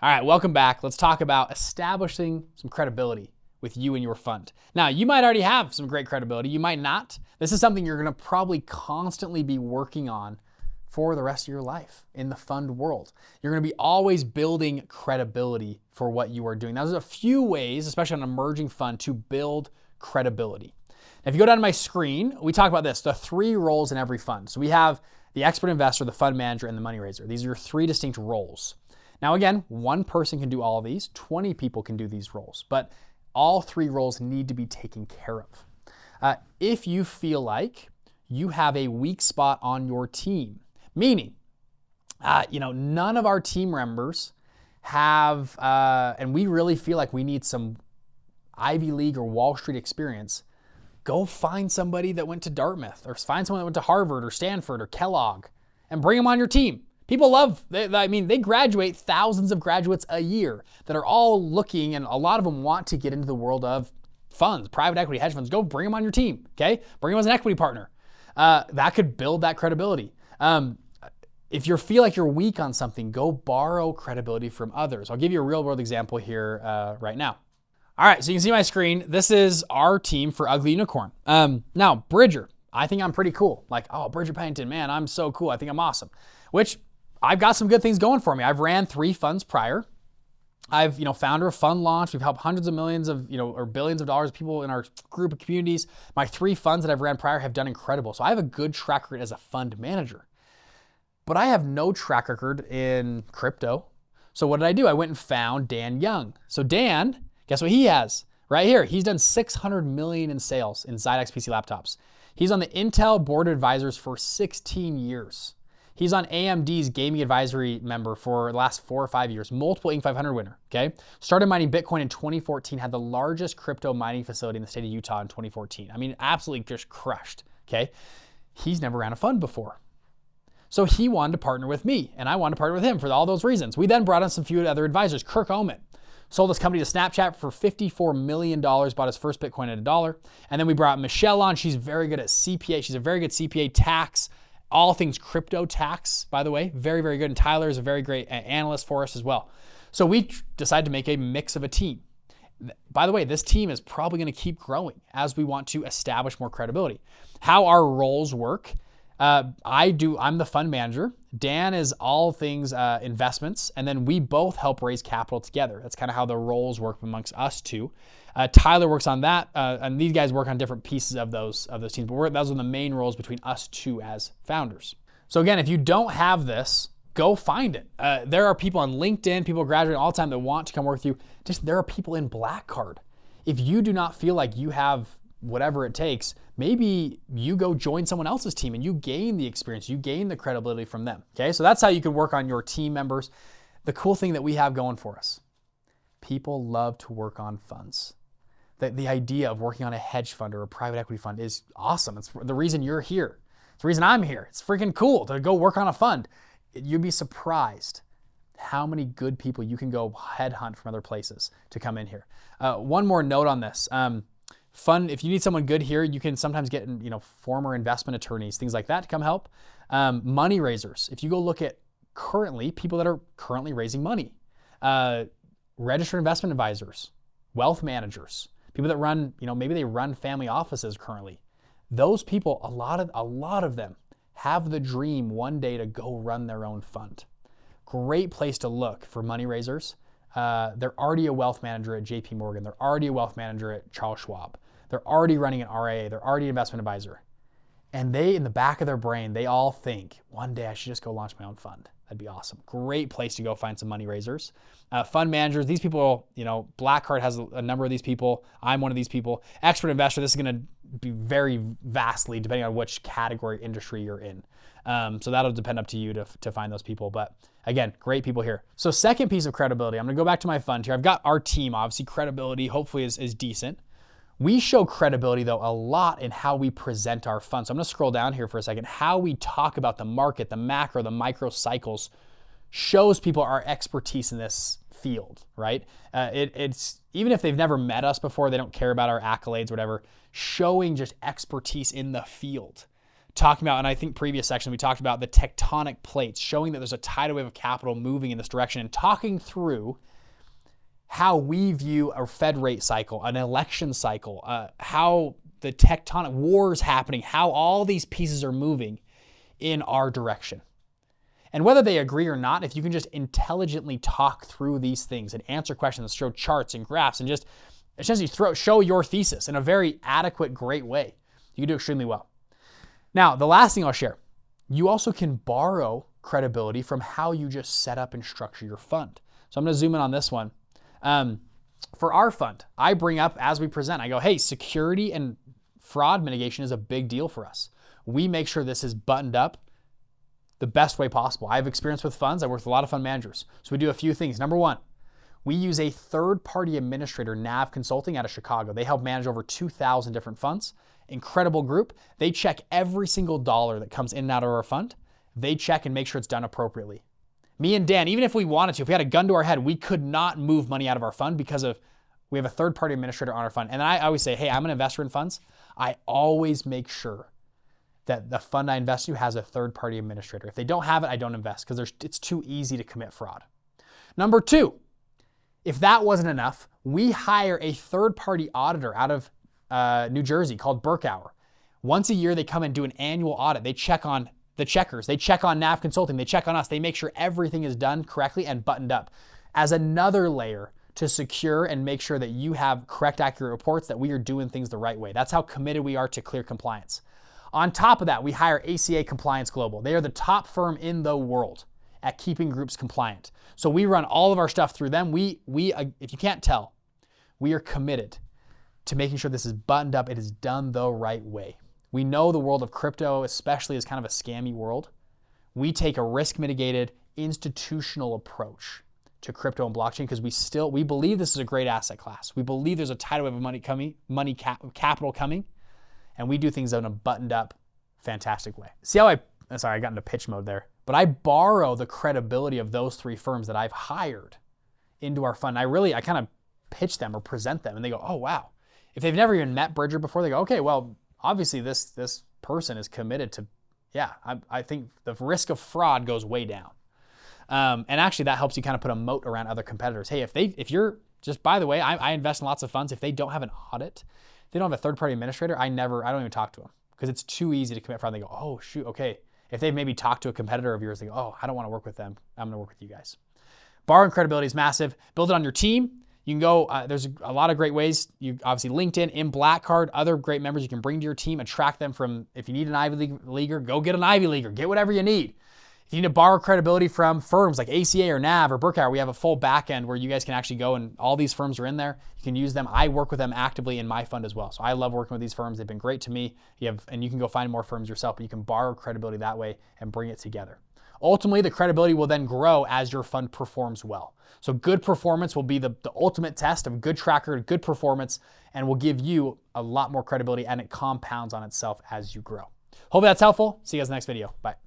All right, welcome back. Let's talk about establishing some credibility with you and your fund. Now, you might already have some great credibility. You might not. This is something you're going to probably constantly be working on for the rest of your life in the fund world. You're going to be always building credibility for what you are doing. Now, there's a few ways, especially on an emerging fund, to build credibility. Now, if you go down to my screen, we talk about this, the 3 roles in every fund. So we have the expert investor, the fund manager, and the money raiser. These are your 3 distinct roles. Now again, 1 person can do all of these, 20 people can do these roles, but all 3 roles need to be taken care of. If you feel like you have a weak spot on your team, meaning, none of our team members have, and we really feel like we need some Ivy League or Wall Street experience, go find somebody that went to Dartmouth or find someone that went to Harvard or Stanford or Kellogg and bring them on your team. People love, they graduate thousands of graduates a year that are all looking, and a lot of them want to get into the world of funds, private equity, hedge funds. Go bring them on your team, okay? Bring them as an equity partner. That could build that credibility. If you feel like you're weak on something, go borrow credibility from others. I'll give you a real world example here right now. All right, so you can see my screen. This is our team for Ugly Unicorn. Now, Bridger, I think I'm pretty cool. Like, oh, Bridger Pennington, man, I'm so cool. I think I'm awesome. Which I've got some good things going for me. I've ran 3 funds prior. I've, founder of fund launch. We've helped hundreds of millions of, or billions of dollars of people in our group of communities. My 3 funds that I've ran prior have done incredible. So I have a good track record as a fund manager. But I have no track record in crypto. So what did I do? I went and found Dan Young. So Dan, guess what he has? Right here. He's done $600 million in sales in Zydex PC laptops. He's on the Intel board of advisors for 16 years. He's on AMD's gaming advisory member for the last 4 or 5 years, multiple Inc. 500 winner, okay? Started mining Bitcoin in 2014, had the largest crypto mining facility in the state of Utah in 2014. I mean, absolutely just crushed, okay? He's never ran a fund before. So he wanted to partner with me, and I wanted to partner with him for all those reasons. We then brought on some few other advisors. Kirk Omen sold his company to Snapchat for $54 million, bought his first Bitcoin at $1. And then we brought Michelle on. She's very good at CPA. She's a very good CPA tax, all things crypto tax, by the way, very, very good. And Tyler is a very great analyst for us as well. So we decided to make a mix of a team. By the way, this team is probably going to keep growing as we want to establish more credibility. How our roles work, I'm the fund manager. Dan is all things investments, and then we both help raise capital together. That's kind of how the roles work amongst us 2. Tyler works on that, and these guys work on different pieces of those teams. But those are the main roles between us 2 as founders. So again, if you don't have this, go find it. There are people on LinkedIn, people graduating all the time that want to come work with you. There are people in Black Card. If you do not feel like you have whatever it takes, maybe you go join someone else's team and you gain the experience, you gain the credibility from them. Okay, so that's how you can work on your team members. The cool thing that we have going for us, people love to work on funds. The idea of working on a hedge fund or a private equity fund is awesome. It's the reason you're here. It's the reason I'm here. It's freaking cool to go work on a fund. You'd be surprised how many good people you can go headhunt from other places to come in here. One more note on this. Fund, if you need someone good here, you can sometimes get, former investment attorneys, things like that to come help. Money raisers. If you go look at currently, people that are currently raising money, registered investment advisors, wealth managers, people that run, maybe they run family offices currently. Those people, a lot of them have the dream one day to go run their own fund. Great place to look for money raisers. They're already a wealth manager at JP Morgan. They're already a wealth manager at Charles Schwab. They're already running an RIA. They're already an investment advisor. And they, in the back of their brain, they all think, one day I should just go launch my own fund. That'd be awesome. Great place to go find some money raisers. Fund managers, these people, Black Card has a number of these people. I'm one of these people. Expert investor, this is going to be very vastly depending on which category industry you're in. So that'll depend up to you to find those people. But again, great people here. So second piece of credibility, I'm going to go back to my fund here. I've got our team, obviously credibility hopefully is decent. We show credibility though a lot in how we present our fund. So I'm going to scroll down here for a second. How we talk about the market, the macro, the micro cycles shows people our expertise in this field, right? It's even if they've never met us before, they don't care about our accolades or whatever, showing just expertise in the field talking about, and I think previous section we talked about the tectonic plates, showing that there's a tidal wave of capital moving in this direction, and talking through how we view a Fed rate cycle, an election cycle, how the tectonic wars happening, how all these pieces are moving in our direction. And whether they agree or not, if you can just intelligently talk through these things and answer questions, show charts and graphs, and just essentially show your thesis in a very adequate, great way, you can do extremely well. Now, the last thing I'll share, you also can borrow credibility from how you just set up and structure your fund. So I'm going to zoom in on this one. For our fund, I bring up as we present, I go, hey, security and fraud mitigation is a big deal for us. We make sure this is buttoned up the best way possible. I have experience with funds. I work with a lot of fund managers. So we do a few things. Number one, we use a third-party administrator, NAV Consulting, out of Chicago. They help manage over 2,000 different funds. Incredible group. They check every single dollar that comes in and out of our fund. They check and make sure it's done appropriately. Me and Dan, even if we wanted to, if we had a gun to our head, we could not move money out of our fund because we have a third-party administrator on our fund. And I always say, hey, I'm an investor in funds. I always make sure that the fund I invest in has a third-party administrator. If they don't have it, I don't invest because it's too easy to commit fraud. Number two, if that wasn't enough, we hire a third-party auditor out of New Jersey called Burkauer. Once a year, they come and do an annual audit. They check on the checkers. They check on NAV Consulting. They check on us. They make sure everything is done correctly and buttoned up as another layer to secure and make sure that you have correct, accurate reports that we are doing things the right way. That's how committed we are to clear compliance. On top of that, we hire ACA Compliance Global. They are the top firm in the world at keeping groups compliant. So we run all of our stuff through them. We if you can't tell, we are committed to making sure this is buttoned up. It is done the right way. We know the world of crypto, especially, is kind of a scammy world. We take a risk mitigated institutional approach to crypto and blockchain because we believe this is a great asset class. We believe there's a tidal wave of capital coming, and we do things in a buttoned up, fantastic way. See how I got into pitch mode there, but I borrow the credibility of those three firms that I've hired into our fund. I kind of pitch them or present them, and they go, oh, wow. If they've never even met Bridger before, they go, okay, well, obviously this person is committed to, I think the risk of fraud goes way down. And actually that helps you kind of put a moat around other competitors. Hey, if you're just, by the way, I invest in lots of funds. If they don't have an audit, if they don't have a third-party administrator, I don't even talk to them because it's too easy to commit fraud. They go, oh shoot, okay. If they've maybe talked to a competitor of yours, they go, oh, I don't want to work with them. I'm going to work with you guys. Borrowing credibility is massive. Build it on your team. You can go, there's a lot of great ways. You obviously LinkedIn, in Black Card, other great members you can bring to your team, attract them from, if you need an Ivy Leaguer, go get an Ivy Leaguer, get whatever you need. If you need to borrow credibility from firms like ACA or NAV or Burkauer, we have a full back end where you guys can actually go and all these firms are in there. You can use them. I work with them actively in my fund as well. So I love working with these firms. They've been great to me. And you can go find more firms yourself, but you can borrow credibility that way and bring it together. Ultimately, the credibility will then grow as your fund performs well. So good performance will be the ultimate test of good track record, good performance, and will give you a lot more credibility, and it compounds on itself as you grow. Hope that's helpful. See you guys in the next video. Bye.